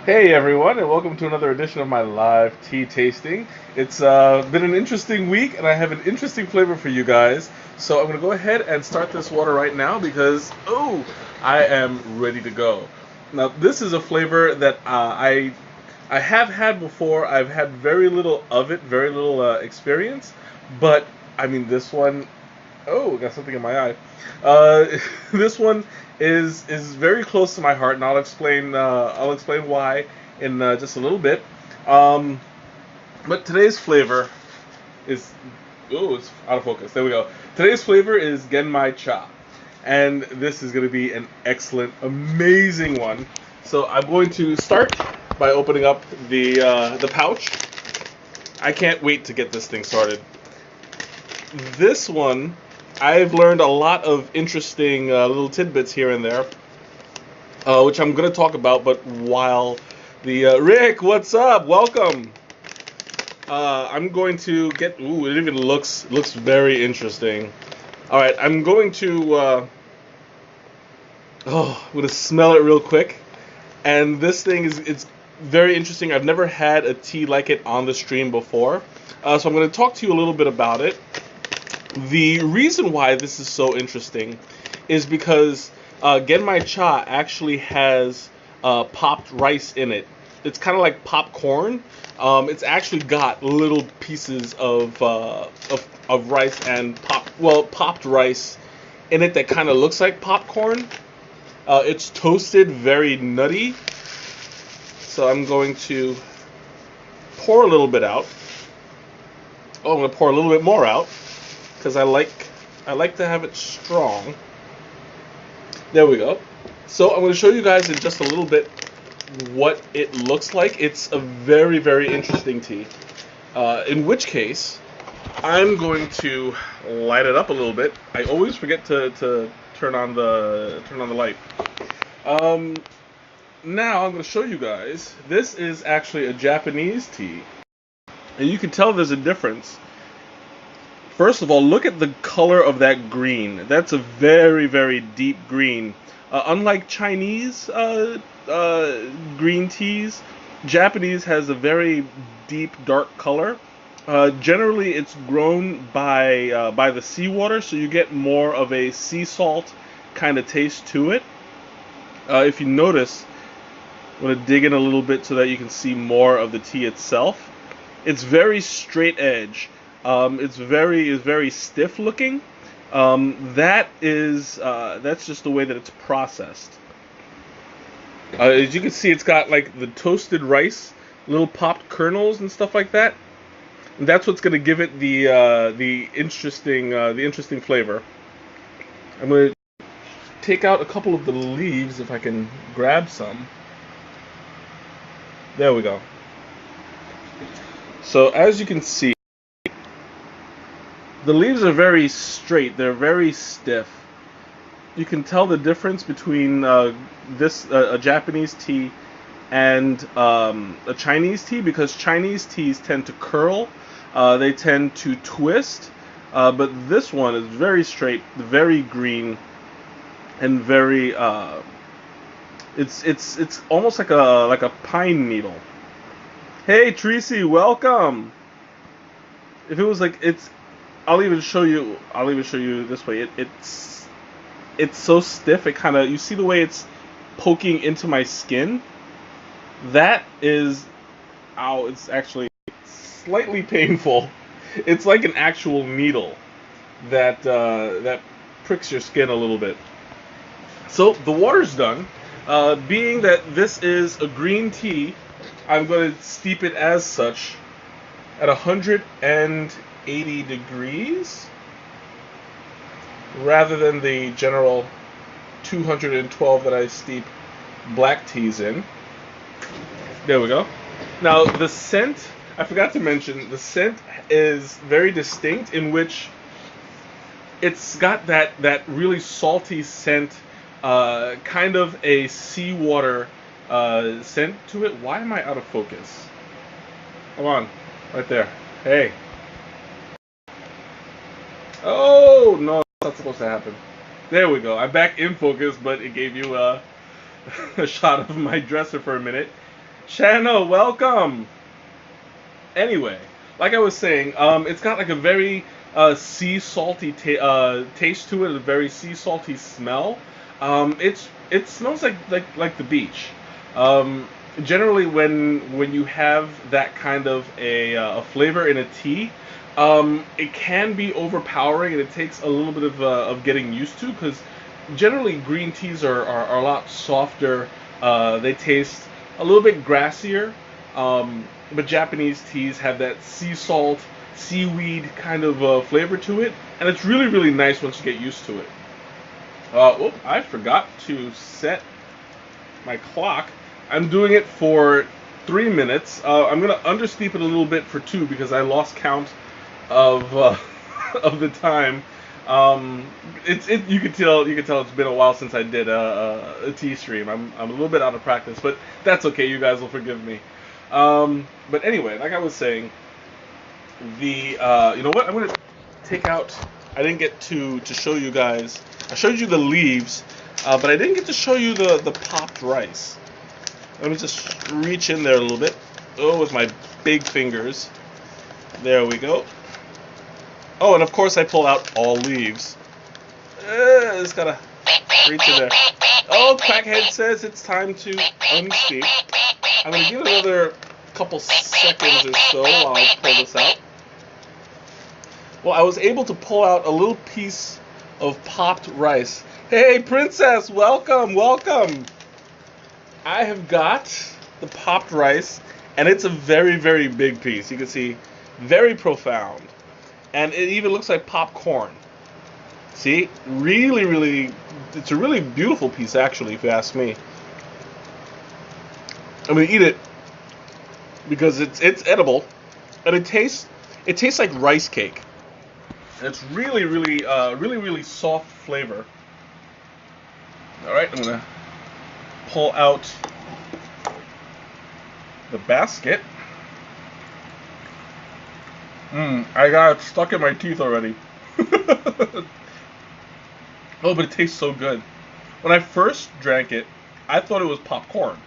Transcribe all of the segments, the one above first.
Hey everyone, and welcome to another edition of my live tea tasting. It's been an interesting week, and I have an interesting flavor for you guys. So I'm going to go ahead and start this water right now because, I am ready to go. Now, this is a flavor that I have had before. I've had very little of it, very little experience, but I mean, this one. Oh, got something in my eye. This one is very close to my heart, and I'll explain why in just a little bit. Um, but today's flavor is it's out of focus. There we go. Today's flavor is Genmai cha, and this is going to be an excellent, amazing one. So I'm going to start by opening up the pouch. I can't wait to get this thing started. This one, I've learned a lot of interesting little tidbits here and there, which I'm going to talk about. But while Rick, what's up? Welcome. I'm going to get. Ooh, it even looks very interesting. All right, I'm going to. I'm going to smell it real quick, and this thing it's very interesting. I've never had a tea like it on the stream before, so I'm going to talk to you a little bit about it. The reason why this is so interesting is because Genmai cha actually has popped rice in it. It's kind of like popcorn. It's actually got little pieces of rice and popped rice in it that kind of looks like popcorn. It's toasted, very nutty. So I'm going to pour a little bit out. Oh, I'm going to pour a little bit more out, because I like to have it strong. There we go. So I'm going to show you guys in just a little bit what it looks like. It's a very, very interesting tea. In which case, I'm going to light it up a little bit. I always forget to turn on the light. Now I'm going to show you guys. This is actually a Japanese tea, and you can tell there's a difference. First of all, look at the color of that green. That's a very, very deep green. Unlike Chinese green teas, Japanese has a very deep, dark color. Generally, it's grown by the seawater, so you get more of a sea salt kind of taste to it. If you notice, I'm going to dig in a little bit so that you can see more of the tea itself. It's very straight edge. It's very stiff looking. That's just the way that it's processed. As you can see, it's got like the toasted rice, little popped kernels and stuff like that. And that's what's going to give it the interesting flavor. I'm going to take out a couple of the leaves if I can grab some. There we go. So as you can see, the leaves are very straight. They're very stiff. You can tell the difference between a Japanese tea and a Chinese tea, because Chinese teas tend to curl. They tend to twist. But this one is very straight, very green, and very. It's almost like a pine needle. Hey Tracy, welcome. If it was like I'll even show you this way. It's so stiff. It kind of, you see the way it's poking into my skin. That is, ow! It's actually slightly painful. It's like an actual needle that pricks your skin a little bit. So the water's done. Being that this is a green tea, I'm going to steep it as such at 180 degrees rather than the general 212 that I steep black teas in. There we go. Now the scent, I forgot to mention, the scent is very distinct, in which it's got that really salty scent, kind of a seawater scent to it. Why am I out of focus? Come on, right there. Hey. Oh, no, that's not supposed to happen. There we go. I'm back in focus, but it gave you a shot of my dresser for a minute. Channel, welcome. Anyway, like I was saying, it's got like a very sea salty taste to it, a very sea salty smell. It smells like the beach. Um, Generally, when you have that kind of a flavor in a tea, it can be overpowering and it takes a little bit of getting used to because generally green teas are a lot softer. They taste a little bit grassier. But Japanese teas have that sea salt, seaweed kind of flavor to it, and it's really, really nice once you get used to it. I forgot to set my clock. I'm doing it for 3 minutes. I'm gonna understeep it a little bit for 2 because I lost count of of the time. You can tell it's been a while since I did a tea stream. I'm a little bit out of practice, but that's okay. You guys will forgive me. But anyway, like I was saying, you know what? I'm gonna take out. I didn't get to show you guys. I showed you the leaves, but I didn't get to show you the popped rice. Let me just reach in there a little bit. Oh, with my big fingers. There we go. Oh, and of course I pull out all leaves. Just gotta reach in there. Oh, Crackhead says it's time to unsteep. I'm gonna give it another couple seconds or so while I pull this out. Well, I was able to pull out a little piece of popped rice. Hey, Princess, welcome, welcome. I have got the popped rice, and it's a very, very big piece. You can see, very profound. And it even looks like popcorn. See? Really, really, it's a really beautiful piece, actually, if you ask me. I'm gonna eat it because it's edible, and it tastes like rice cake. And it's really, really, really soft flavor. All right, I'm gonna pull out the basket. I got it stuck in my teeth already. Oh, but it tastes so good. When I first drank it, I thought it was popcorn.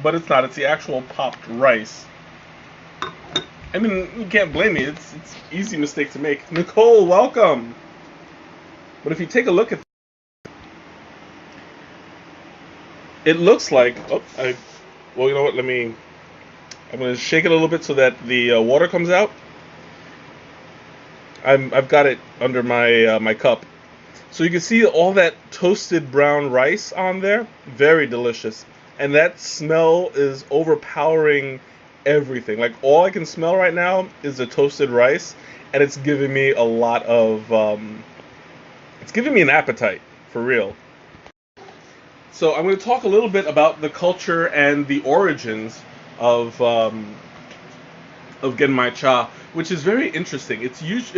But it's not. It's the actual popped rice. I mean, you can't blame me. It's easy mistake to make. Nicole, welcome. But if you take a look at it, looks like well, you know what? I'm gonna shake it a little bit so that the water comes out. I've got it under my my cup, so you can see all that toasted brown rice on there. Very delicious, and that smell is overpowering everything. Like all I can smell right now is the toasted rice, and it's giving me a lot of it's giving me an appetite for real. So I'm going to talk a little bit about the culture and the origins of Genmai cha, which is very interesting. It used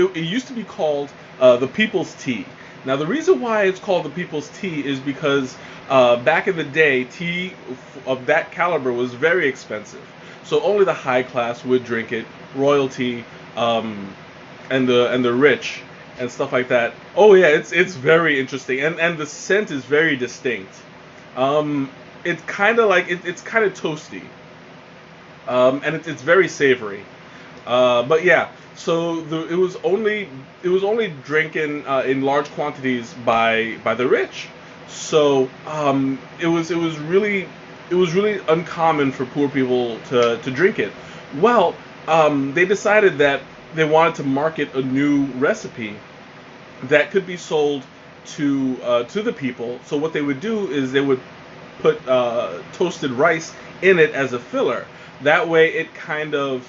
to be called the People's Tea. Now the reason why it's called the People's Tea is because back in the day, tea of that caliber was very expensive. So only the high class would drink it, royalty, and the rich and stuff like that. Oh yeah, it's very interesting, and the scent is very distinct. It's kind of like it's kind of toasty, and it's very savory. But yeah, so it was only drinking in large quantities by the rich. So it was really uncommon for poor people to drink it. Well, they decided that they wanted to market a new recipe that could be sold to the people. So what they would do is they would put toasted rice in it as a filler. That way, it kind of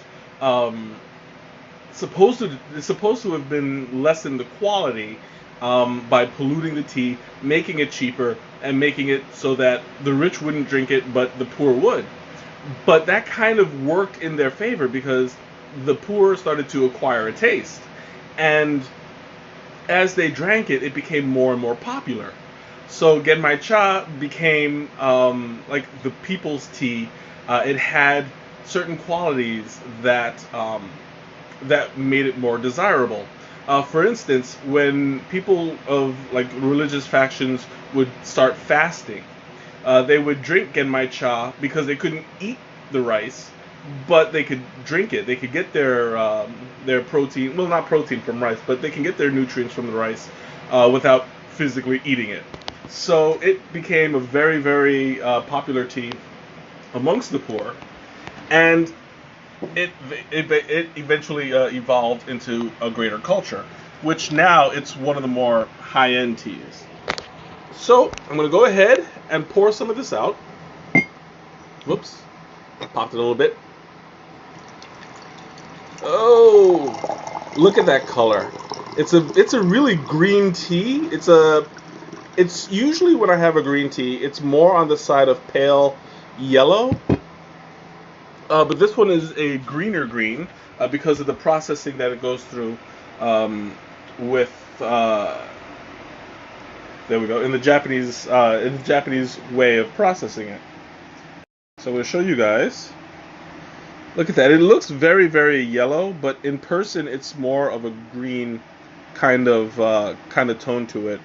it's supposed to have been lessen the quality by polluting the tea, making it cheaper, and making it so that the rich wouldn't drink it, but the poor would. But that kind of worked in their favor because the poor started to acquire a taste, and as they drank it, it became more and more popular. So Genmai cha became like the people's tea. It had certain qualities that that made it more desirable. For instance, when people of like religious factions would start fasting, they would drink Genmai cha because they couldn't eat the rice, but they could drink it. They could get their protein, well, not protein from rice, but they can get their nutrients from the rice without physically eating it. So it became a very, very popular tea amongst the poor, and it eventually evolved into a greater culture, which now it's one of the more high-end teas. So I'm going to go ahead and pour some of this out. Whoops, popped it a little bit. Oh, look at that color. It's a really green tea. It's usually when I have a green tea, it's more on the side of pale yellow. But this one is a greener green because of the processing that it goes through with there we go, in the Japanese way of processing it. So I'm going to show you guys. Look at that. It looks very, very yellow, but in person it's more of a green kind of tone to it.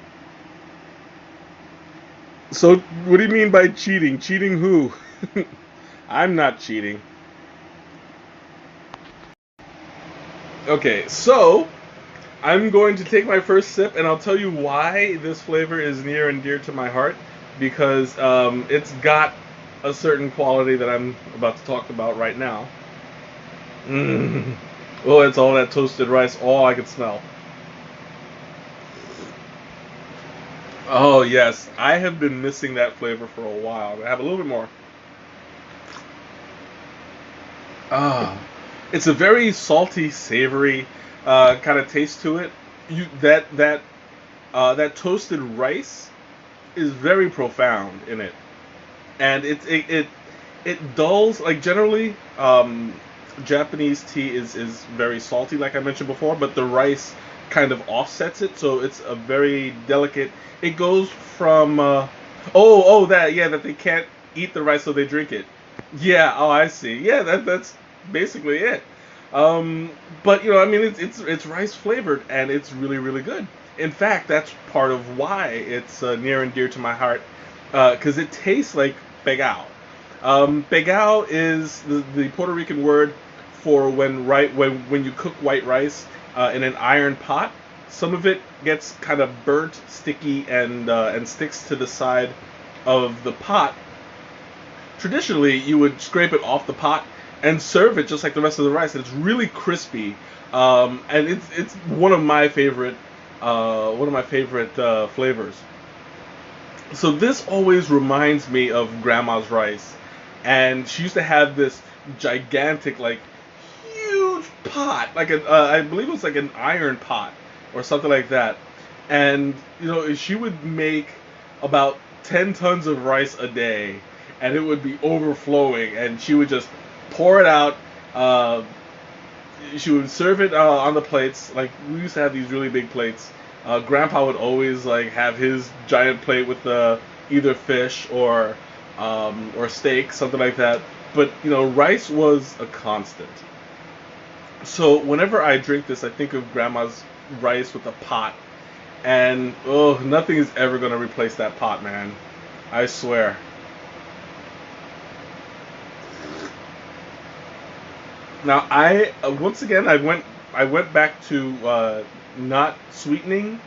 So what do you mean by cheating? Cheating who? I'm not cheating. Okay, so I'm going to take my first sip, and I'll tell you why this flavor is near and dear to my heart, because it's got a certain quality that I'm about to talk about right now. Oh, it's all that toasted rice. Oh, I can smell. Oh, yes. I have been missing that flavor for a while. I have a little bit more. Ah, it's a very salty, savory kind of taste to it. That toasted rice is very profound in it, and it dulls, like, generally Japanese tea is very salty, like I mentioned before, but the rice kind of offsets it, so it's a very delicate. It goes from that they can't eat the rice, so they drink it. Yeah, oh, I see. Yeah, that's basically it. But I mean, it's rice flavored, and it's really, really good. In fact, that's part of why it's near and dear to my heart, because it tastes like begao. Begao is the Puerto Rican word for when you cook white rice in an iron pot. Some of it gets kind of burnt, sticky, and sticks to the side of the pot. Traditionally, you would scrape it off the pot and serve it just like the rest of the rice. And it's really crispy, and it's one of my favorite flavors. So this always reminds me of Grandma's rice, and she used to have this gigantic, like, huge pot, like I believe it was like an iron pot or something like that, and she would make about 10 tons of rice a day, and it would be overflowing, and she would just pour it out. She would serve it on the plates. Like, we used to have these really big plates. Grandpa would always, like, have his giant plate with either fish or steak, something like that. But rice was a constant. So whenever I drink this, I think of Grandma's rice with a pot, and nothing is ever gonna replace that pot, man. I swear. Now once again I went back to not sweetening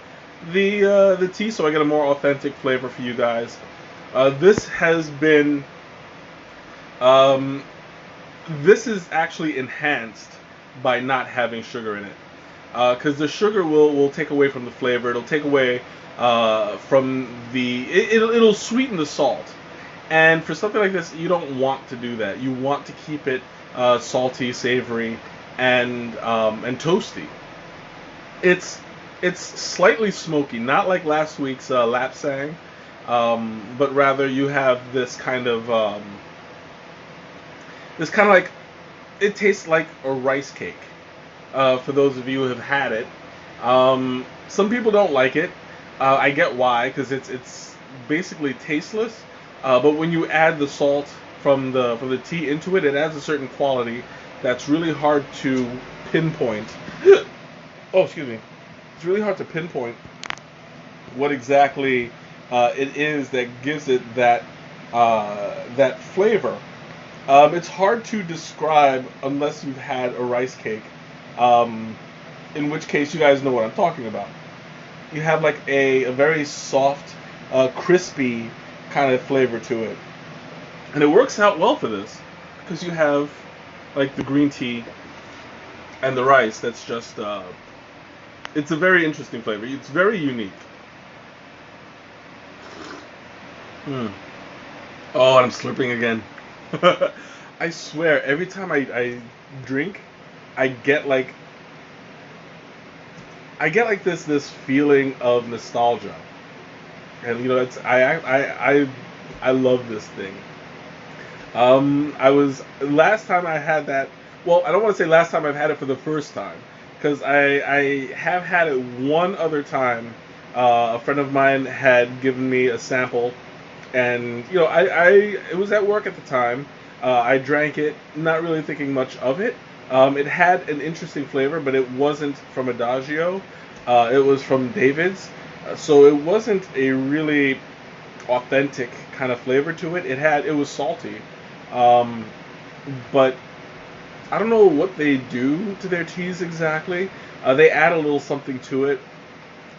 the tea, so I get a more authentic flavor for you guys. This has been this is actually enhanced by not having sugar in it, because the sugar will take away from the flavor. It'll take away from it'll sweeten the salt, and for something like this, you don't want to do that. You want to keep it salty, savory, and toasty. It's slightly smoky, not like last week's lapsang, but rather you have this kind of like, it tastes like a rice cake. For those of you who have had it, some people don't like it. I get why, because it's basically tasteless. But when you add the salt from the tea into it, it adds a certain quality that's really hard to pinpoint. Oh, excuse me. It's really hard to pinpoint what exactly it is that gives it that that flavor. It's hard to describe unless you've had a rice cake. Um, in which case, you guys know what I'm talking about. You have like a very soft, crispy kind of flavor to it, and it works out well for this because you have like the green tea and the rice. That's just it's a very interesting flavor. It's very unique. Mm. Oh, and I'm slurping again. I swear, every time I drink, I get like this feeling of nostalgia, and it's I love this thing. I was last time I had that. Well, I don't want to say last time I've had it for the first time, because I have had it one other time. A friend of mine had given me a sample, and I it was at work at the time. I drank it, not really thinking much of it. It had an interesting flavor, but it wasn't from Adagio. It was from David's, so it wasn't a really authentic kind of flavor to it. It was salty, um, but I don't know what they do to their teas exactly. They add a little something to it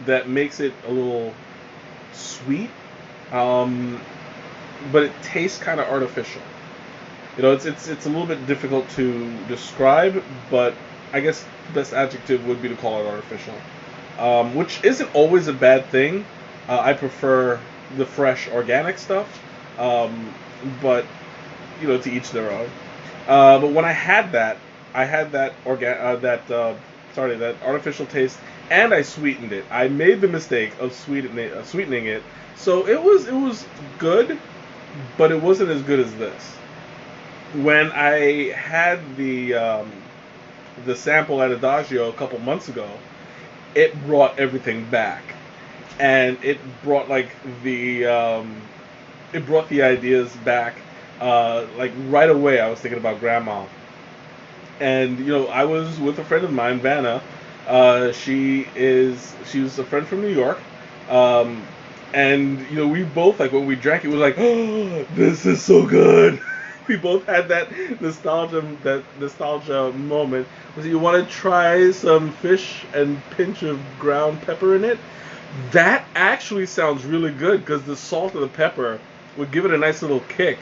that makes it a little sweet, um, but it tastes kind of artificial. It's a little bit difficult to describe, but I guess the best adjective would be to call it artificial, which isn't always a bad thing. I prefer the fresh organic stuff, but to each their own. But when I had that artificial taste, and I sweetened it. I made the mistake of sweetening it, so it was good, but it wasn't as good as this. When I had the sample at Adagio a couple months ago, it brought everything back, and it brought the ideas back. Like right away, I was thinking about Grandma, and I was with a friend of mine, Vanna. She was a friend from New York, and we both, like, when we drank it, we was like, oh, this is so good. We both had that nostalgia moment. Was you want to try some fish and pinch of ground pepper in it? That actually sounds really good because the salt of the pepper would give it a nice little kick.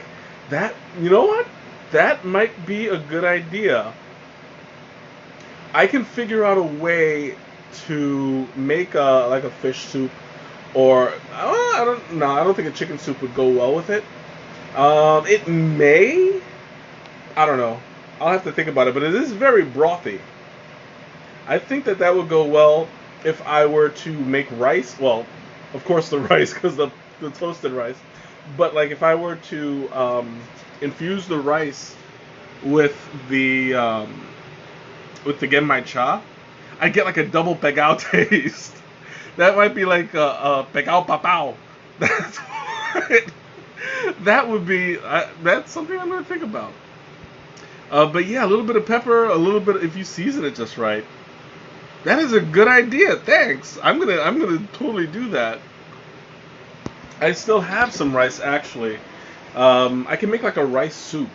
That, you know what? That might be a good idea. I can figure out a way to make a fish soup, or I don't think a chicken soup would go well with it. It may. I don't know. I'll have to think about it, but it is very brothy. I think that would go well if I were to make rice. Well, of course the rice, because the toasted rice. But like if I were to infuse the rice with the Genmai cha, I get like a double pegao taste. That might be like a pegao papao. That's what. That would be. That's something I'm gonna think about. But yeah, a little bit of pepper, a little bit if you season it just right. That is a good idea. Thanks. I'm gonna totally do that. I still have some rice actually. I can make like a rice soup.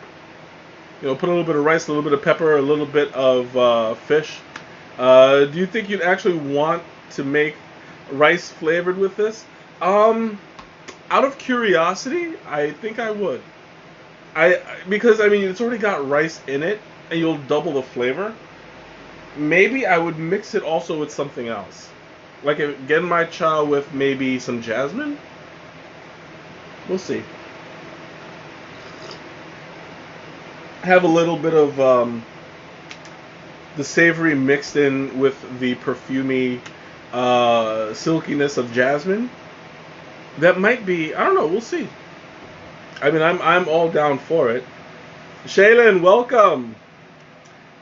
Put a little bit of rice, a little bit of pepper, a little bit of fish. Do you think you'd actually want to make rice flavored with this? Out of curiosity, I think I would. Because I mean it's already got rice in it, and you'll double the flavor. Maybe I would mix it also with something else, like a Genmai cha with maybe some jasmine. We'll see. Have a little bit of the savory mixed in with the perfumey silkiness of jasmine. That might be. I don't know. We'll see. I mean, I'm all down for it. Shaylin, welcome.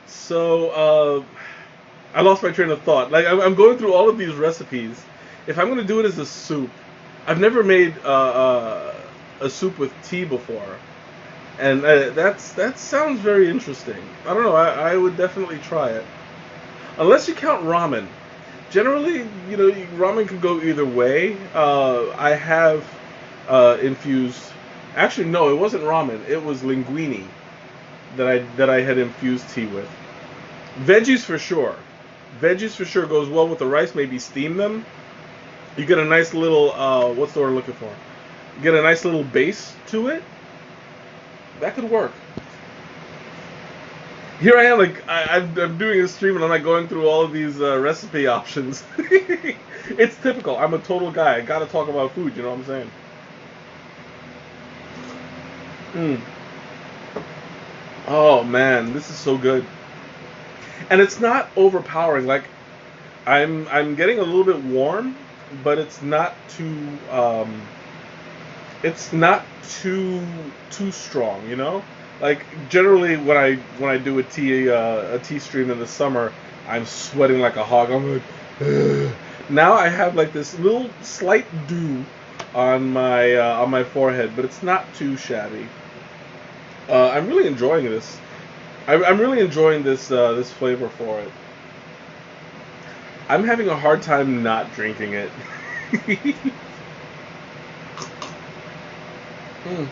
So I lost my train of thought. Like I'm going through all of these recipes. If I'm gonna do it as a soup, I've never made a soup with tea before, and that sounds very interesting. I don't know. I would definitely try it, unless you count ramen. Generally, ramen can go either way. I have infused Actually, no, it wasn't ramen. It was linguine that I had infused tea with. Veggies for sure. Veggies for sure goes well with the rice. Maybe steam them. You get a nice little what's the word I'm looking for? You get a nice little base to it. That could work. Here I am, like I'm doing a stream and I'm like going through all of these recipe options. It's typical. I'm a total guy. I gotta talk about food. You know what I'm saying? Mm. Oh man, this is so good. And it's not overpowering. Like I'm getting a little bit warm, but it's not too strong, you know? Like generally when I do a tea stream in the summer, I'm sweating like a hog. I'm like, ugh. Now I have like this little slight dew on my forehead, but it's not too shabby. I'm really enjoying this. I'm really enjoying this flavor for it. I'm having a hard time not drinking it. Mm.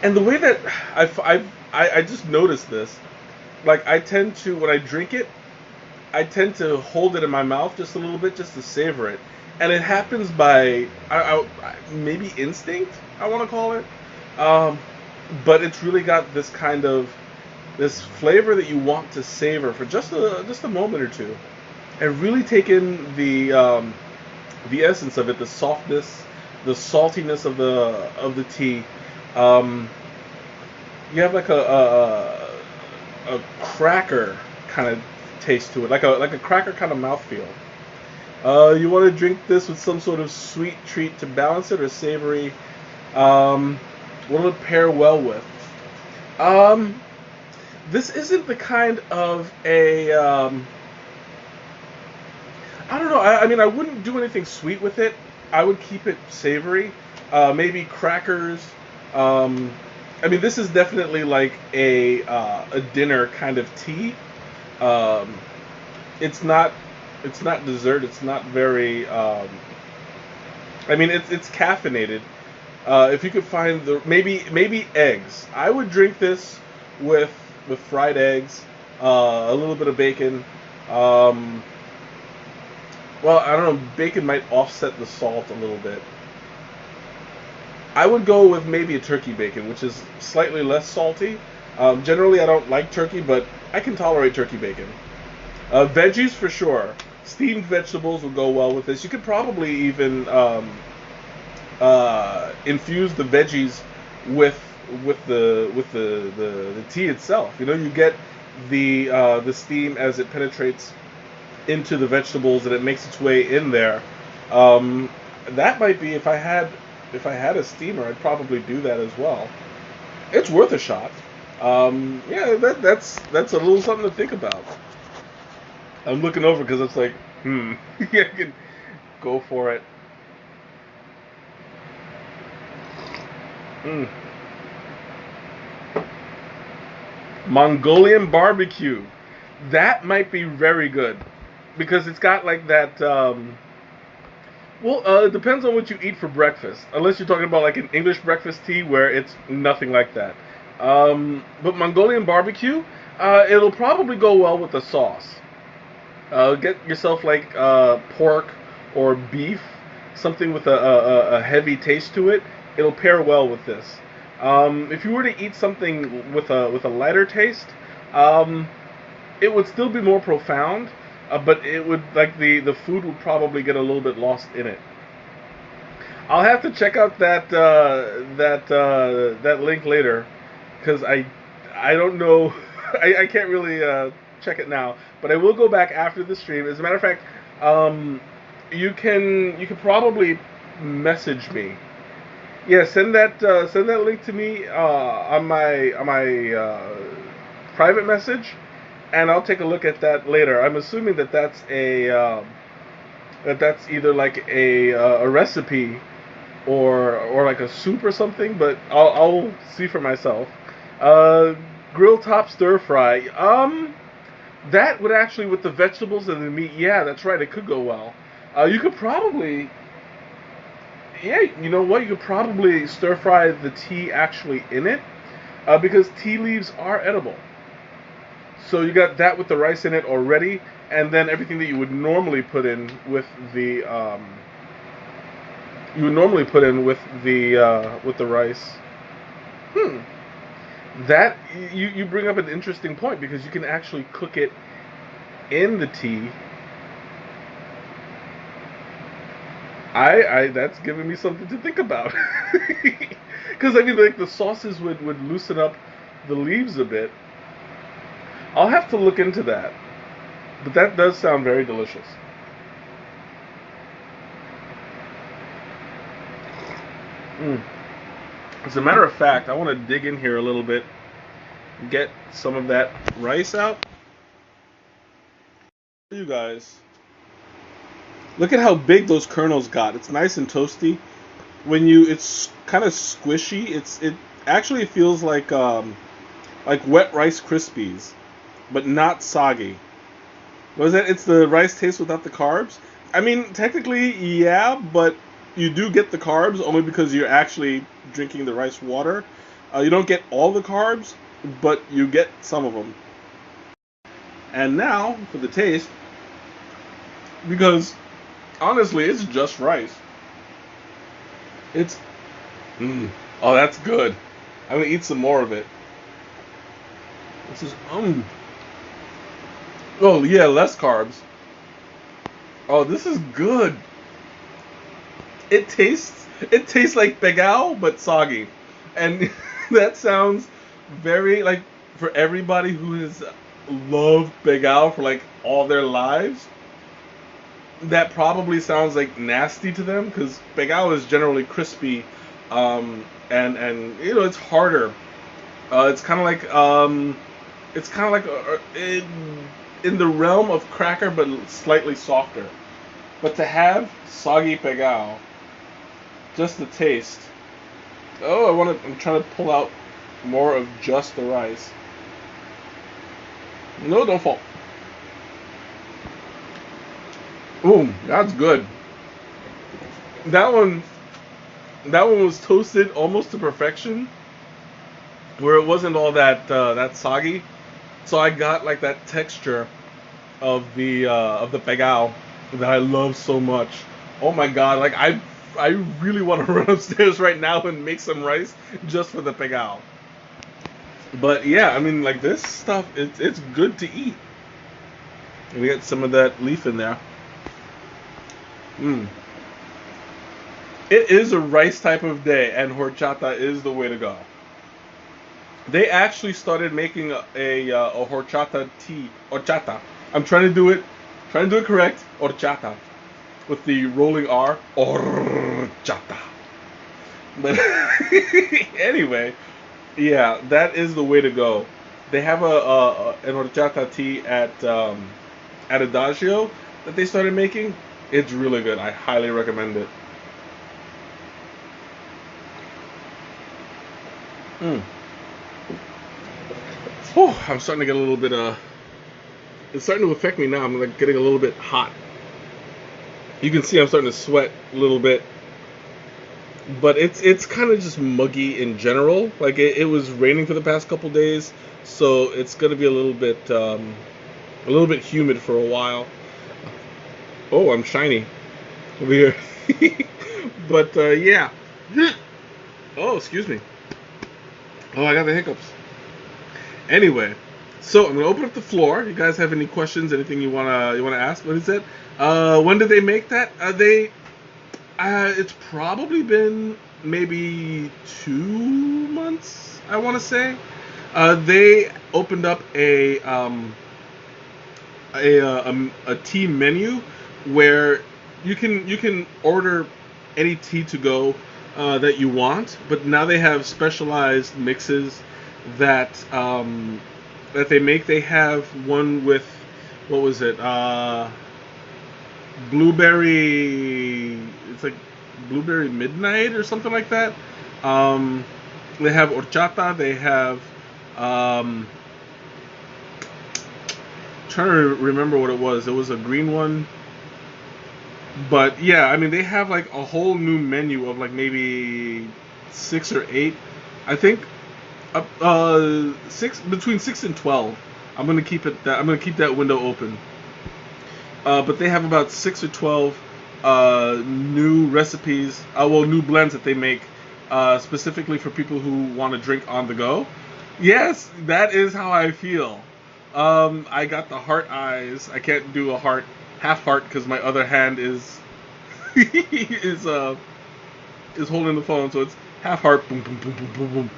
And the way that I just noticed this, like I tend to when I drink it, I tend to hold it in my mouth just a little bit just to savor it, and it happens by maybe instinct I want to call it, um, but it's really got this kind of this flavor that you want to savor for just a moment or two, and really take in the essence of it, the softness, the saltiness of the tea. Um, you have like a cracker kind of taste to it, like a cracker kind of mouthfeel. You want to drink this with some sort of sweet treat to balance it, or savory. What will it pair well with? Um, this isn't the kind of a I don't know. I mean, I wouldn't do anything sweet with it. I would keep it savory. Maybe crackers. Um, I mean, this is definitely like a dinner kind of tea. Um, it's not it's not dessert. It's not very. I mean, it's caffeinated. If you could find the maybe eggs, I would drink this with fried eggs, a little bit of bacon. Um, well, I don't know. Bacon might offset the salt a little bit. I would go with maybe a turkey bacon, which is slightly less salty. Generally, I don't like turkey, but I can tolerate turkey bacon. Veggies for sure. Steamed vegetables will go well with this. You could probably even infuse the veggies with the tea itself. You know, you get the steam as it penetrates into the vegetables and it makes its way in there. Um, that might be if I had a steamer, I'd probably do that as well. It's worth a shot. Yeah, that's a little something to think about. I'm looking over because it's like, yeah, I can go for it. Mm. Mongolian barbecue. That might be very good because it's got like that. Well, it depends on what you eat for breakfast. Unless you're talking about like an English breakfast tea where it's nothing like that. But Mongolian barbecue, it'll probably go well with the sauce. Get yourself like pork or beef, something with a heavy taste to it. It'll pair well with this. If you were to eat something with a lighter taste, um, it would still be more profound, but it would like the food would probably get a little bit lost in it. I'll have to check out that link later because I don't know. I can't really check it now, but I will go back after the stream. As a matter of fact, um, you can probably message me. Yeah, send that link to me on my private message, and I'll take a look at that later. I'm assuming that that's either like a recipe or like a soup or something, but I'll see for myself. Uh, Grill top stir fry. That would actually with the vegetables and the meat. Yeah, that's right. It could go well. You could probably Yeah, you know what? You could probably stir fry the tea actually in it, because tea leaves are edible. So you got that with the rice in it already, and then everything that you would normally put in with the with the rice. Hmm. That you bring up an interesting point because you can actually cook it in the tea. I that's giving me something to think about. Because I mean, like the sauces would loosen up the leaves a bit. I'll have to look into that. But that does sound very delicious. Mm. As a matter of fact, I want to dig in here a little bit, get some of that rice out. You guys, look at how big those kernels got. It's nice and toasty. It's kind of squishy. It actually feels like wet Rice Krispies, but not soggy. What is that? It's the rice taste without the carbs. I mean, technically, yeah, but you do get the carbs only because you're actually drinking the rice water. You don't get all the carbs, but you get some of them. And now for the taste, because honestly, it's just rice. It's, oh, that's good. I'm gonna eat some more of it. This is, oh yeah, less carbs. Oh, this is good. It tastes like begao but soggy, and that sounds very like for everybody who has loved begao for like all their lives. That probably sounds like nasty to them because begao is generally crispy, and it's harder. It's kind of like in the realm of cracker but slightly softer. But to have soggy begao, just the taste. Oh, I'm trying to pull out more of just the rice. No, don't fall. Ooh, that's good. That one, that one was toasted almost to perfection, where it wasn't all that soggy. So I got like that texture of the begao that I love so much. Oh my god! Like I really want to run upstairs right now and make some rice just for the begao. But yeah, I mean, like this stuff, it's good to eat. We got some of that leaf in there. Mm. It is a rice type of day, and horchata is the way to go. They actually started making a horchata tea. Horchata. I'm trying to do it correct. Horchata, with the rolling R. Horchata. But anyway, yeah, that is the way to go. They have an horchata tea at Adagio that they started making. It's really good. I highly recommend it. Mm. Whew, I'm starting to get a little bit it's starting to affect me now. I'm like getting a little bit hot. You can see I'm starting to sweat a little bit, but it's kind of just muggy in general. Like it was raining for the past couple days, so it's gonna be a little bit humid for a while. Oh, I'm shiny over here. But yeah. Oh, excuse me. Oh, I got the hiccups. Anyway, so I'm gonna open up the floor. You guys have any questions? Anything you wanna ask? What is it? When did they make that? It's probably been maybe 2 months. I want to say. They opened up a tea menu where you can order any tea to go that you want, but now they have specialized mixes that that they make. They have one with what was it? Blueberry. It's like blueberry midnight or something like that. Um, they have horchata. They have trying to remember what it was. It was a green one. But yeah, I mean, they have like a whole new menu of like maybe 6 or 8, I think. Six, between 6 and 12. I'm gonna keep it. I'm gonna keep that window open. But they have about 6 or 12 new recipes. Well, new blends that they make specifically for people who want to drink on the go. Yes, that is how I feel. I got the heart eyes. I can't do a heart, half heart, because my other hand is is is holding the phone, so it's half heart. Boom, boom, boom, boom, boom, boom.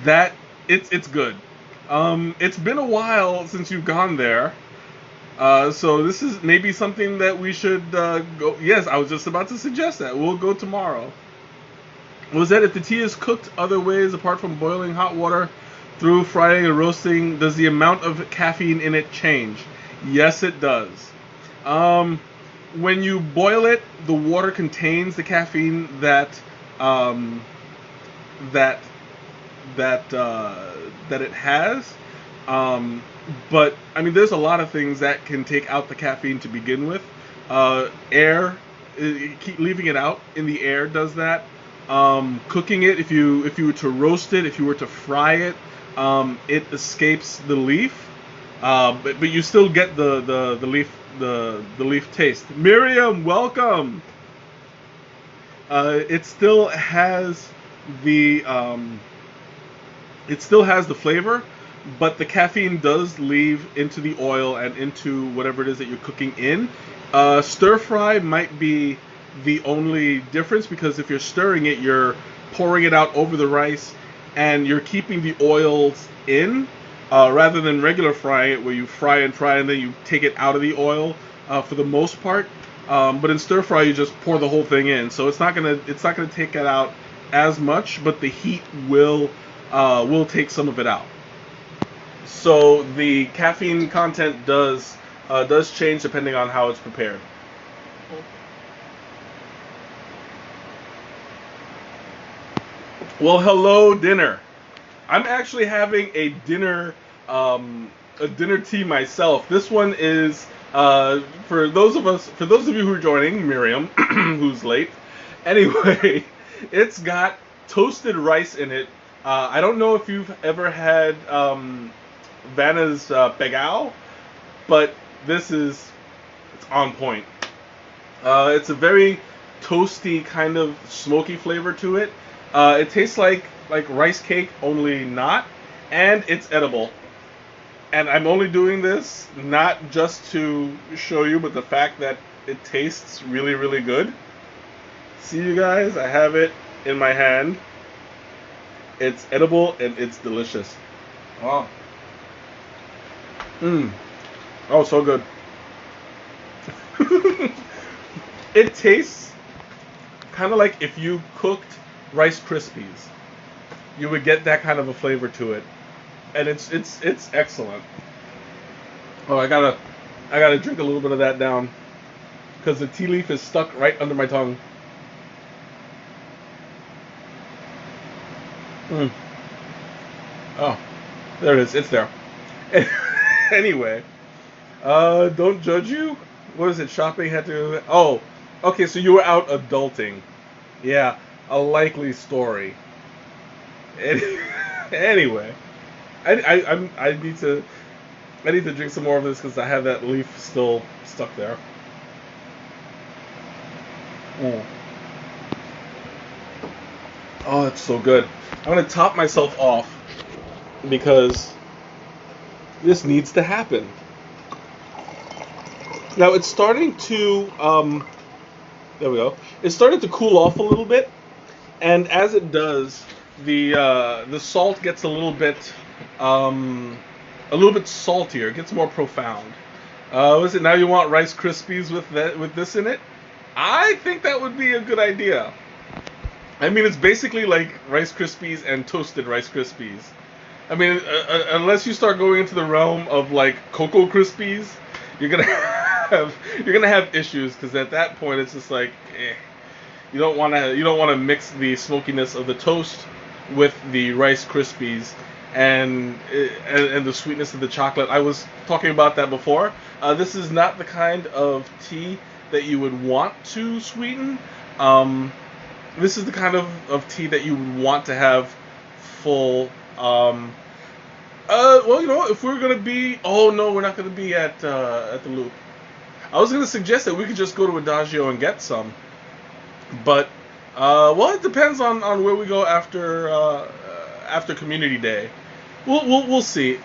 That it's good. It's been a while since you've gone there. So this is maybe something that we should go. Yes, I was just about to suggest that. We'll go tomorrow. Was that if the tea is cooked other ways apart from boiling hot water through frying or roasting, does the amount of caffeine in it change? Yes, it does. When you boil it, the water contains the caffeine that it has. But I mean, there's a lot of things that can take out the caffeine to begin with. Air, keep leaving it out in the air does that. Cooking it, if you were to roast it, if you were to fry it, it escapes the leaf. But you still get the leaf taste. Miriam, welcome. It still has the flavor, but the caffeine does leave into the oil and into whatever it is that you're cooking in. Stir fry might be the only difference, because if you're stirring it, you're pouring it out over the rice and you're keeping the oils in, rather than regular frying it where you fry and then you take it out of the oil for the most part. But in stir fry, you just pour the whole thing in, so it's not gonna take it out as much, but the heat will take some of it out. So the caffeine content does change depending on how it's prepared. Well, hello, dinner. I'm actually having a dinner tea myself. This one is for those of you who are joining, Miriam, who's late. Anyway, it's got toasted rice in it. I don't know if you've ever had Vanna's Pegao, but it's on point. It's a very toasty kind of smoky flavor to it. It tastes like rice cake, only not, and it's edible. And I'm only doing this not just to show you, but the fact that it tastes really, really good. See, you guys, I have it in my hand. It's edible and it's delicious. Wow. Oh, so good. It tastes kind of like if you cooked Rice Krispies. You would get that kind of a flavor to it, and it's excellent. Oh, I gotta drink a little bit of that down, because the tea leaf is stuck right under my tongue. Oh, there it is. It's there. Anyway, don't judge you. What is it? Shopping had to. Oh, okay. So you were out adulting. Yeah, a likely story. Anyway, I need to drink some more of this because I have that leaf still stuck there. Oh, it's so good. I'm gonna top myself off because this needs to happen. Now it's starting to there we go. It's starting to cool off a little bit, and as it does, the salt gets a little bit saltier. It gets more profound. Was it now you want Rice Krispies with this in it? I think that would be a good idea. I mean, it's basically like Rice Krispies and toasted Rice Krispies. I mean, unless you start going into the realm of like Cocoa Krispies, you're gonna have issues, because at that point it's just like, you don't want to mix the smokiness of the toast with the Rice Krispies and the sweetness of the chocolate. I was talking about that before. This is not the kind of tea that you would want to sweeten. This is the kind of tea that you would want to have full. Well, if we're gonna be, oh no, we're not gonna be at the Loop. I was gonna suggest that we could just go to Adagio and get some, but well, it depends on where we go after Community Day. We'll see.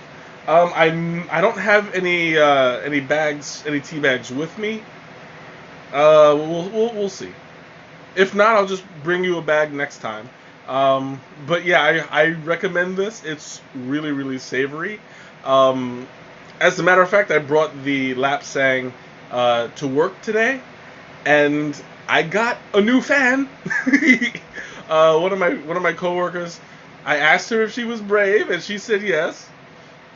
I don't have any bags, any tea bags with me. We'll see. If not, I'll just bring you a bag next time. But yeah, I recommend this. It's really, really savory. As a matter of fact, I brought the lapsang to work today, and I got a new fan. One of my coworkers, I asked her if she was brave, and she said yes.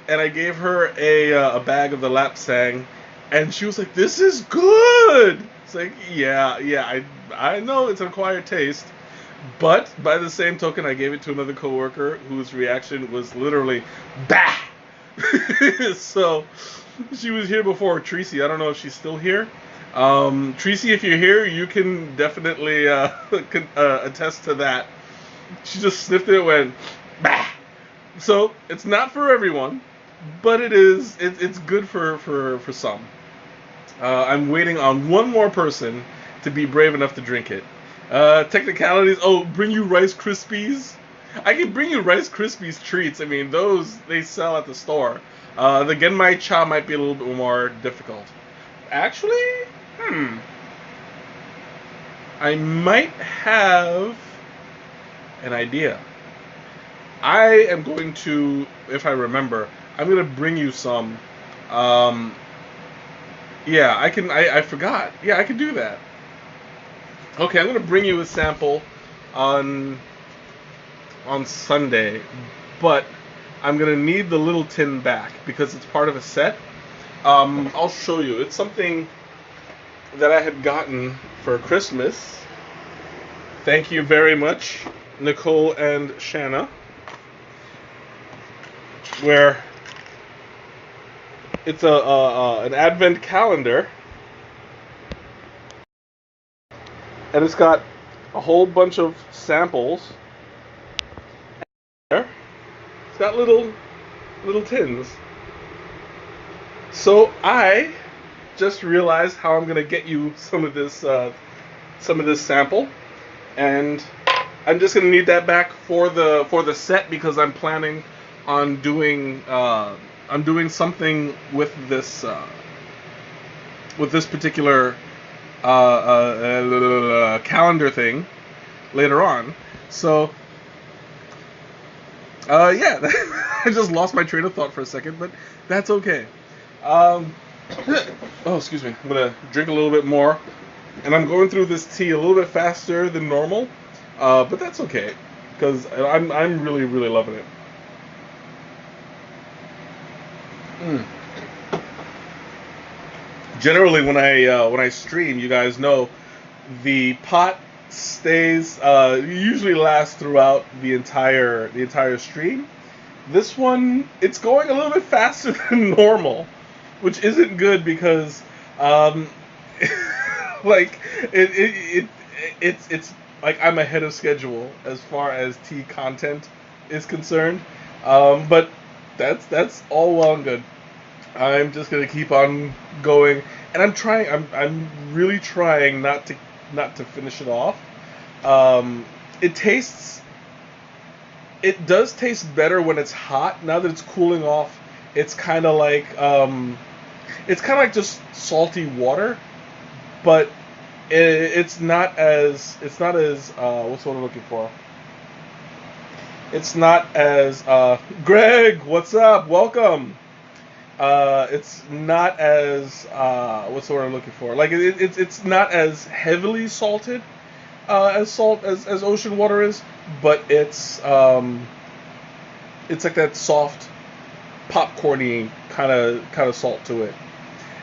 And I gave her a bag of the lapsang, and she was like, "This is good." It's like, yeah, I know it's an acquired taste, but by the same token, I gave it to another coworker whose reaction was literally, bah! So, she was here before, Tracy. I don't know if she's still here. Tracy, if you're here, you can definitely attest to that. She just sniffed it and went, bah! So, it's not for everyone, but it's good for some. I'm waiting on one more person to be brave enough to drink it. Technicalities. Oh, bring you Rice Krispies. I can bring you Rice Krispies treats. I mean, those they sell at the store. The Genmai cha might be a little bit more difficult. Actually, I might have an idea. I am going to, if I remember, I'm going to bring you some. Yeah, I can. I forgot. Yeah, I can do that. Okay, I'm gonna bring you a sample on Sunday, but I'm gonna need the little tin back because it's part of a set. I'll show you. It's something that I had gotten for Christmas. Thank you very much, Nicole and Shanna. Where it's an advent calendar, and it's got a whole bunch of samples. There, it's got little tins. So I just realized how I'm gonna get you some of this sample, and I'm just gonna need that back for the set because I'm planning on doing. I'm doing something with this particular calendar thing later on. So, yeah, I just lost my train of thought for a second, but that's okay. Oh, excuse me. I'm gonna drink a little bit more, and I'm going through this tea a little bit faster than normal, but that's okay because I'm really, really loving it. Generally, when I stream, you guys know the pot stays usually lasts throughout the entire stream. This one, it's going a little bit faster than normal, which isn't good because like it's like I'm ahead of schedule as far as tea content is concerned. But that's all well and good. I'm just gonna keep on going, and I'm really trying not to finish it off. It does taste better when it's hot. Now that it's cooling off, it's kind of like just salty water, but it's not as what's what I'm looking for. It's not as Greg, what's up? Welcome. It's not as what's the word I'm looking for? Like it's not as heavily salted as ocean water is, but it's like that soft popcorny kind of salt to it.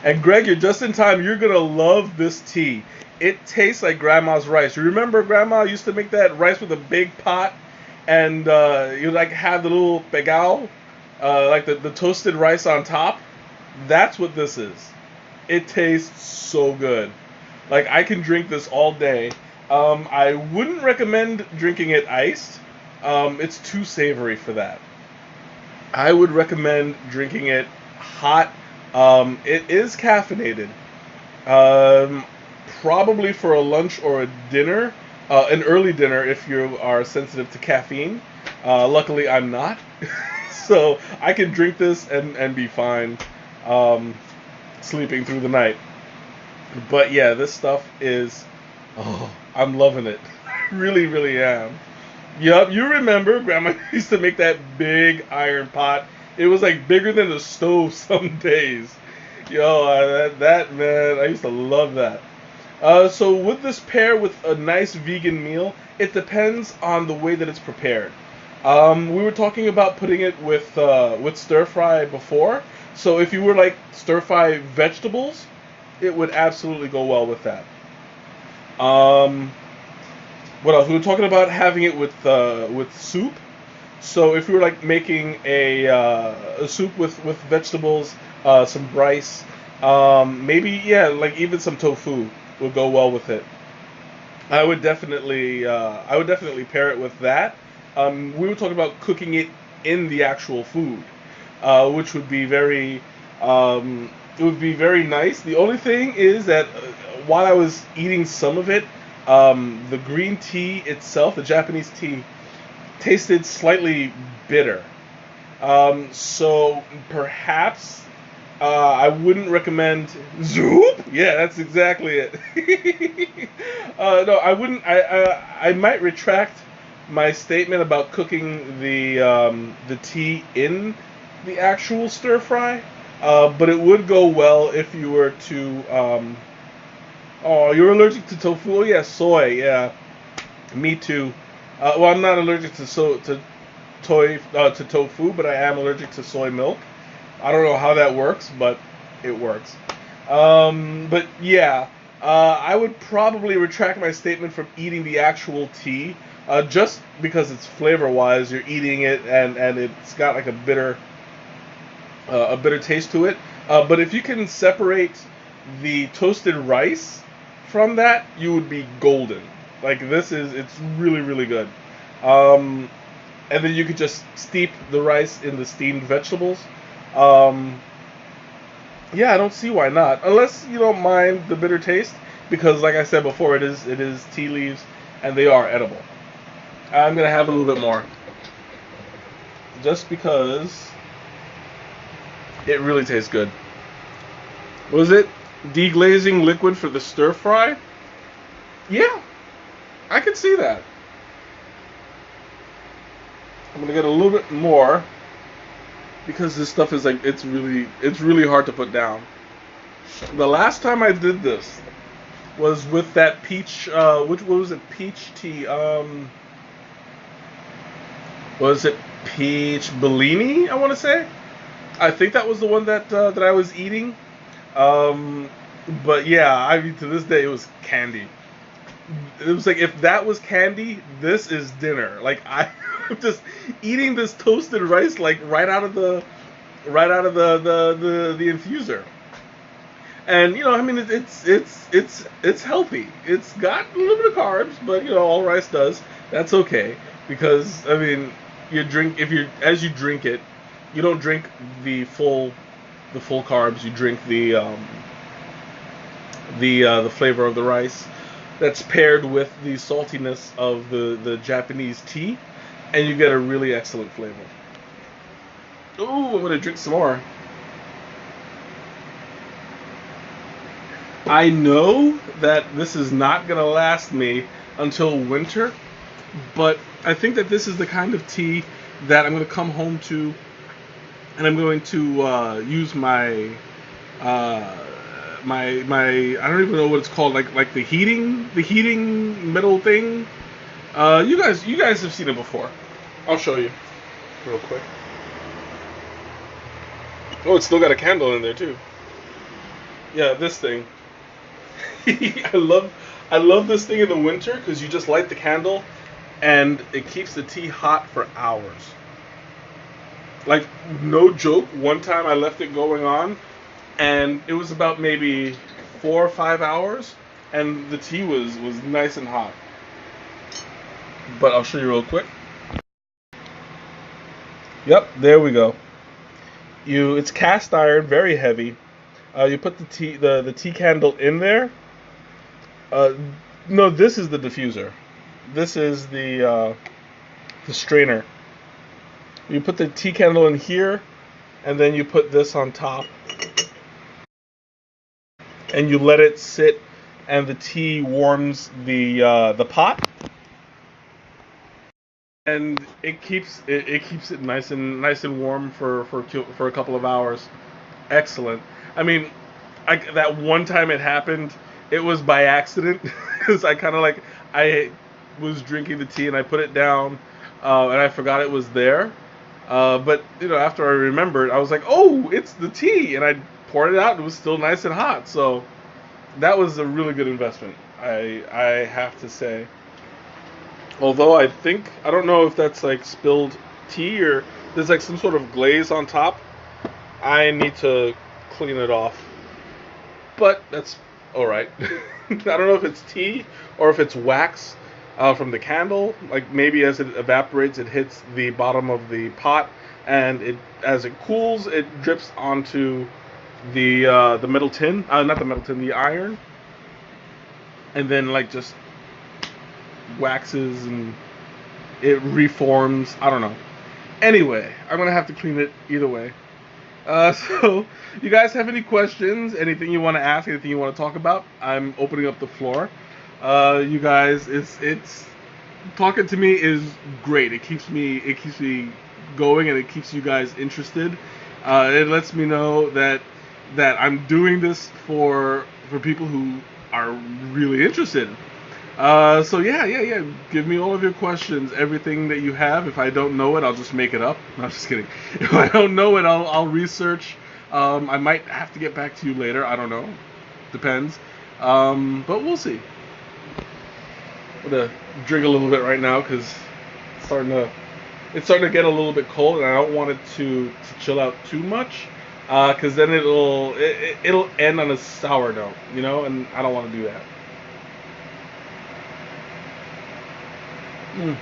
And Greg, you're just in time. You're gonna love this tea. It tastes like Grandma's rice. You remember Grandma used to make that rice with a big pot, and you like have the little pegao, like the toasted rice on top. That's what this is. It tastes so good. Like, I can drink this all day. I wouldn't recommend drinking it iced. It's too savory for that. I would recommend drinking it hot. It is caffeinated. Um, Probably for a lunch or a dinner, an early dinner if you are sensitive to caffeine. Luckily, I'm not. So I can drink this and be fine sleeping through the night. But yeah, this stuff is, oh, I'm loving it. Really, really am. Yup, you remember Grandma used to make that big iron pot. It was like bigger than the stove some days. Yo, that man, I used to love that. So would this pair with a nice vegan meal? It depends on the way that it's prepared. We were talking about putting it with stir fry before. So if you were like stir fry vegetables, it would absolutely go well with that. What else? We were talking about having it with soup. So if we were like making a soup with vegetables, some rice, maybe yeah, like even some tofu would go well with it. I would definitely pair it with that. We were talking about cooking it in the actual food, which would be it would be very nice. The only thing is that while I was eating some of it, the green tea itself, the Japanese tea, tasted slightly bitter. So perhaps I wouldn't recommend Zoop. Yeah, that's exactly it. No, I wouldn't. I might retract my statement about cooking the tea in the actual stir fry. But it would go well if you were to. Oh, you're allergic to tofu? Oh yeah, soy. Yeah, me too. Well, I'm not allergic to tofu, but I am allergic to soy milk. I don't know how that works, but it works. But yeah, I would probably retract my statement from eating the actual tea, just because it's flavor-wise. You're eating it, and it's got like a bitter taste to it. But if you can separate the toasted rice from that, you would be golden. Like it's really, really good. And then you could just steep the rice in the steamed vegetables. Yeah, I don't see why not, unless you don't mind the bitter taste, because like I said before, it is tea leaves, and they are edible. I'm gonna have a little bit more, just because it really tastes good. Was it deglazing liquid for the stir fry? Yeah, I could see that. I'm gonna get a little bit more because this stuff is like it's really hard to put down. The last time I did this was with that peach. What was it? Peach tea. Was it peach Bellini? I want to say. I think that was the one that I was eating. But yeah, I mean, to this day, it was candy. It was like, if that was candy, this is dinner. Like, I'm just eating this toasted rice like right out of the infuser. And you know, I mean, it's healthy. It's got a little bit of carbs, but you know, all rice does. That's okay, because I mean, as you drink it, you don't drink the full carbs. You drink the flavor of the rice that's paired with the saltiness of the Japanese tea, and you get a really excellent flavor. Ooh, I'm gonna drink some more. I know that this is not gonna last me until winter, but I think that this is the kind of tea that I'm gonna come home to, and I'm going to use my I don't even know what it's called, like the heating metal thing. You guys have seen it before. I'll show you real quick. Oh, it's still got a candle in there too. Yeah, this thing. I love this thing in the winter because you just light the candle and it keeps the tea hot for hours. Like, no joke, one time I left it going on and it was about maybe 4 or 5 hours and the tea was nice and hot. But I'll show you real quick. Yep, there we go. It's cast iron, very heavy. You put the tea candle in there. No, this is the diffuser. This is the strainer. You put the tea candle in here, and then you put this on top, and you let it sit, and the tea warms the pot, and it keeps it nice and warm for a couple of hours. Excellent. I mean, that one time it happened, it was by accident because I was drinking the tea and I put it down, and I forgot it was there. But after I remembered, I was like, "Oh, it's the tea," and I poured it out. And it was still nice and hot. So that was a really good investment, I have to say. Although I don't know if that's like spilled tea or there's like some sort of glaze on top. I need to clean it off. But that's alright. I don't know if it's tea or if it's wax from the candle. Like maybe as it evaporates, it hits the bottom of the pot, and as it cools, it drips onto the metal tin. Not the metal tin, the iron. And then like just waxes and it reforms. I don't know. Anyway, I'm gonna have to clean it either way. So, you guys have any questions? Anything you want to ask? Anything you want to talk about? I'm opening up the floor. You guys, it's talking to me is great. It keeps me going, and it keeps you guys interested. It lets me know that I'm doing this for people who are really interested. So yeah. Give me all of your questions, everything that you have. If I don't know it, I'll just make it up. No, I'm just kidding. If I don't know it, I'll research. I might have to get back to you later. I don't know. Depends. But we'll see. I'm gonna drink a little bit right now because it's starting to get a little bit cold, and I don't want it to chill out too much. Because then it'll end on a sour note, and I don't want to do that. Mm.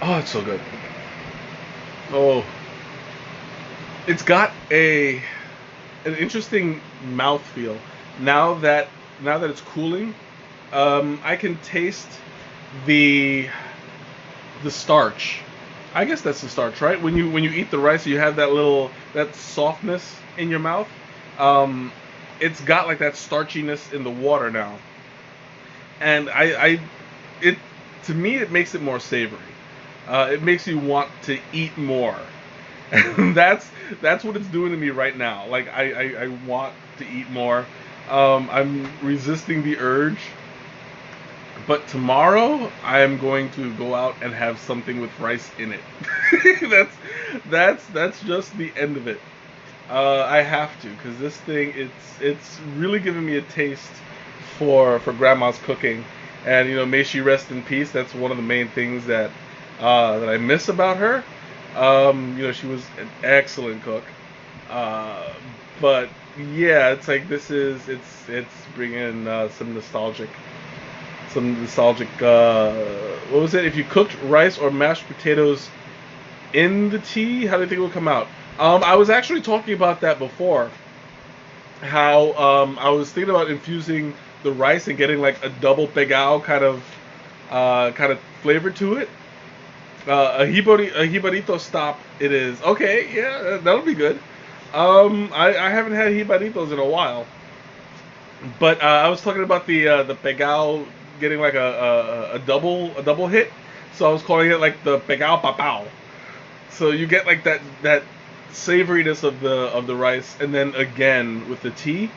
Oh, it's so good. Oh, it's got an interesting mouthfeel. Now that it's cooling, I can taste the starch. I guess that's the starch, right? When you eat the rice, you have that softness in your mouth. It's got like that starchiness in the water now, and it to me it makes it more savory. It makes you want to eat more, and that's what it's doing to me right now. Like I want to eat more. I'm resisting the urge, but tomorrow I am going to go out and have something with rice in it. that's just the end of it. I have to, because this thing it's really giving me a taste for grandma's cooking. And may she rest in peace. That's one of the main things that I miss about her. She was an excellent cook. But yeah, it's like it's bringing some nostalgic. What was it? If you cooked rice or mashed potatoes in the tea, how do you think it would come out? I was actually talking about that before. How I was thinking about infusing the rice and getting like a double pegao kind of flavor to it. A jibarito stop it is. Okay, yeah, that'll be good. I haven't had jibaritos in a while, but I was talking about the pegao getting like a double hit, so I was calling it like the pegao papao. So you get like that savoriness of the rice, and then again with the tea,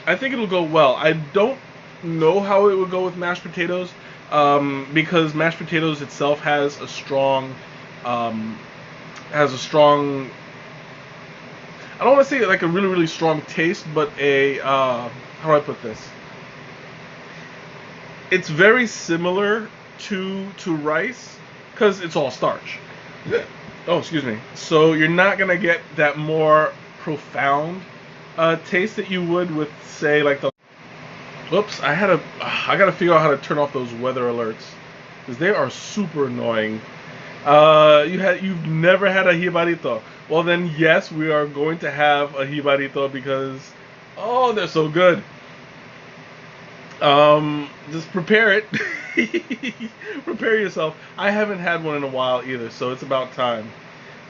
I think it'll go well. I don't know how it would go with mashed potatoes, because mashed potatoes itself has a strong I don't want to say like a really really strong taste, but how do I put this? It's very similar to rice because it's all starch. Oh, excuse me. So you're not gonna get that more profound taste that you would with, say, like Oops, I gotta figure out how to turn off those weather alerts because they are super annoying. You've never had a jibarito. Well then, yes, we are going to have a jibarito because oh, they're so good. Just prepare it. Prepare yourself. I haven't had one in a while either, so it's about time.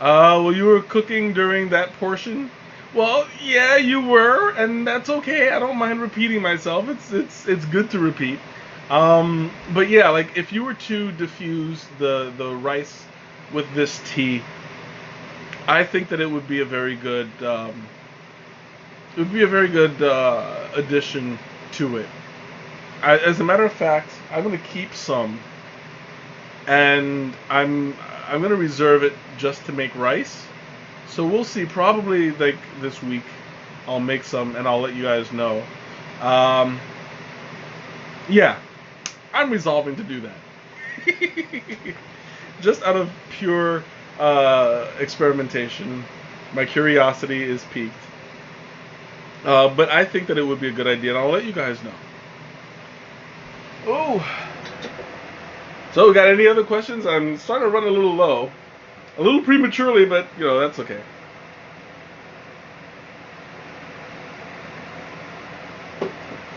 Well, you were cooking during that portion. Well, yeah, you were, and that's okay. I don't mind repeating myself. It's good to repeat. But yeah, like if you were to diffuse the rice with this tea, I think that it would be a very good addition to it. As a matter of fact, I'm gonna keep some, and I'm gonna reserve it just to make rice. So we'll see. Probably like this week, I'll make some and I'll let you guys know. Um, yeah, I'm resolving to do that. Just out of pure experimentation, my curiosity is piqued. But I think that it would be a good idea, and I'll let you guys know. Oh, so we got any other questions? I'm starting to run a little low, a little prematurely, but that's okay.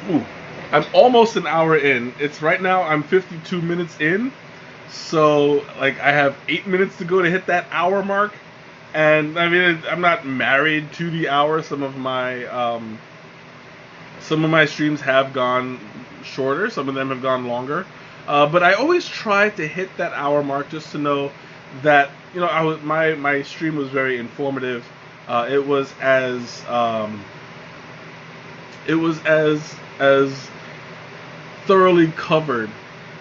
Ooh, I'm almost an hour in. It's right now. I'm 52 minutes in, so like I have 8 minutes to go to hit that hour mark. And I mean, I'm not married to the hour. Some of my streams have gone shorter. Some of them have gone longer. But I always try to hit that hour mark just to know that my stream was very informative. It was as thoroughly covered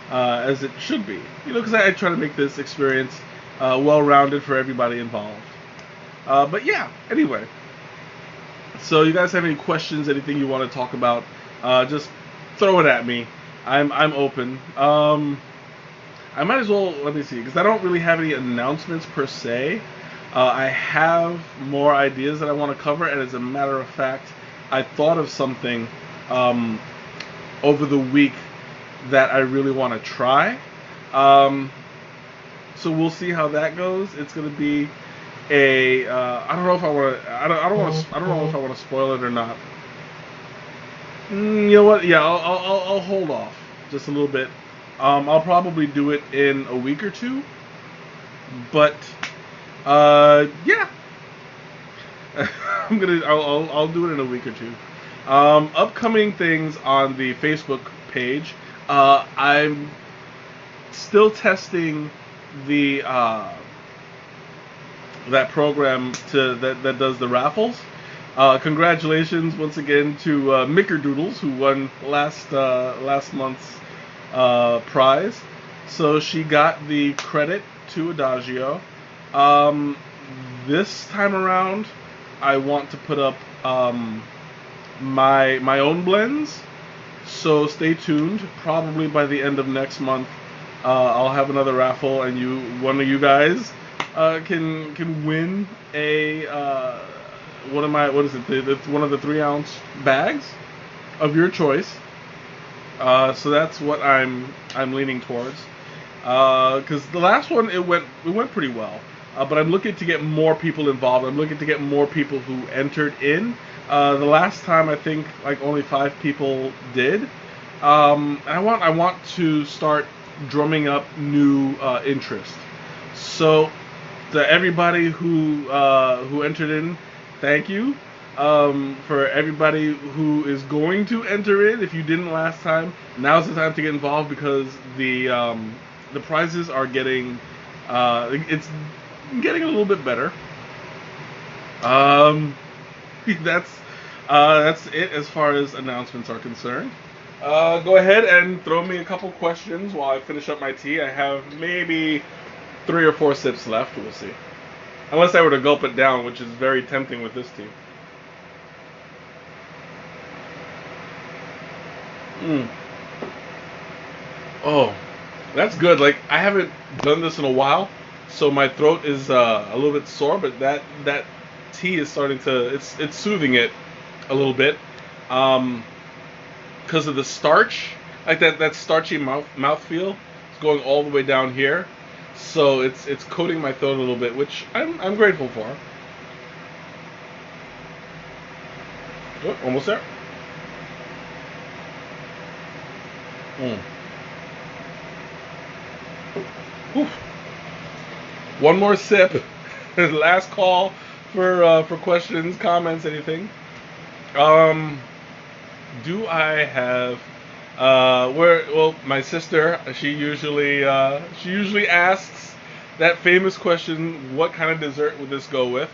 as it should be. Because I try to make this experience well-rounded for everybody involved. But yeah, anyway. So you guys have any questions, anything you want to talk about, just throw it at me. I'm open. I might as well, let me see, because I don't really have any announcements per se. I have more ideas that I want to cover, and as a matter of fact, I thought of something over the week that I really want to try. So we'll see how that goes. It's going to be I don't know if I want to. I don't know if I want to spoil it or not. You know what? Yeah, I'll hold off just a little bit. I'll probably do it in a week or two. But yeah, I'll do it in a week or two. Upcoming things on the Facebook page. I'm still testing the that program that does the raffles. Congratulations once again to Mickerdoodles, who won last month's prize. So she got the credit to Adagio. This time around, I want to put up my own blends. So stay tuned. Probably by the end of next month, I'll have another raffle, and one of you guys can win a what is it? It's one of the 3-ounce bags of your choice. So that's what I'm leaning towards. Because the last one it went pretty well. But I'm looking to get more people involved. I'm looking to get more people who entered in. The last time I think like only 5 people did. And I want to start drumming up new interest. So to everybody who entered in, thank you. For everybody who is going to enter in, if you didn't last time, now's the time to get involved because the prizes are getting it's getting a little bit better. That's it as far as announcements are concerned. Go ahead and throw me a couple questions while I finish up my tea. I have maybe 3 or 4 sips left. We'll see. Unless I were to gulp it down, which is very tempting with this tea. Oh, that's good. Like I haven't done this in a while, so my throat is a little bit sore. But that tea is starting to it's soothing it a little bit. because of the starch, like that starchy mouth feel. It's going all the way down here, so it's coating my throat a little bit, which I'm grateful for. Oh, almost there. Whew. One more sip. Last call for questions, comments, anything. Do I have well, my sister, she usually asks that famous question, what kind of dessert would this go with?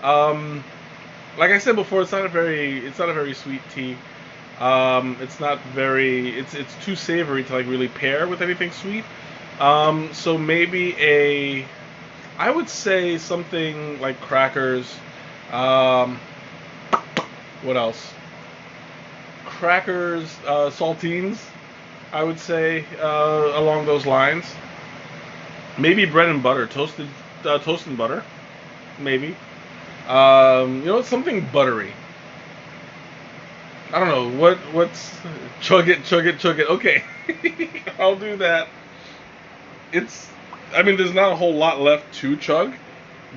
Like I said before, it's not a very sweet tea. It's too savory to like really pair with anything sweet. So maybe I would say something like crackers. What else? Crackers, saltines, I would say, along those lines. Maybe bread and butter, toast and butter, maybe. Something buttery. I don't know what's chug it. Okay, I'll do that. There's not a whole lot left to chug,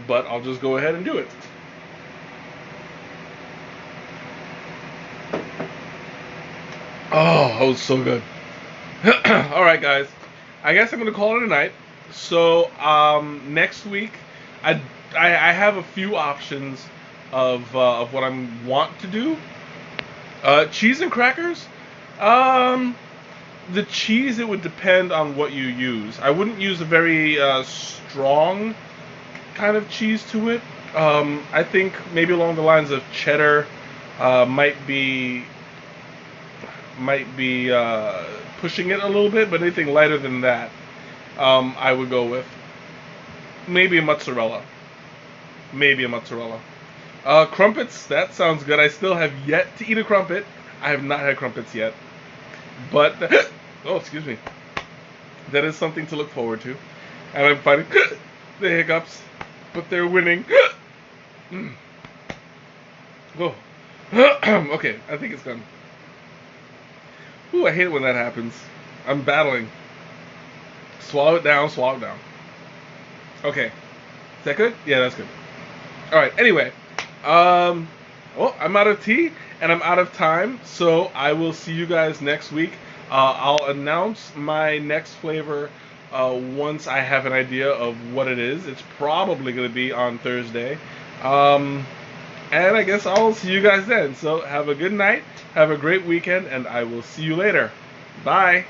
but I'll just go ahead and do it. Oh, that was so good. All right, guys. I guess I'm gonna call it a night. So next week, I have a few options of what I want to do. Cheese and crackers. The cheese, it would depend on what you use. I wouldn't use a very strong kind of cheese to it. I think maybe along the lines of cheddar might be pushing it a little bit, but anything lighter than that, I would go with maybe a mozzarella. Crumpets, that sounds good. I still have yet to eat a crumpet. I have not had crumpets yet, but oh, excuse me, that is something to look forward to. And I'm fighting the hiccups, but they're winning. Oh. Okay, I think it's done. Ooh, I hate it when that happens. I'm battling. Swallow it down. Okay. Is that good? Yeah, that's good. Alright, anyway. I'm out of tea, and I'm out of time, so I will see you guys next week. I'll announce my next flavor once I have an idea of what it is. It's probably going to be on Thursday. And I guess I'll see you guys then. So have a good night, have a great weekend, and I will see you later. Bye.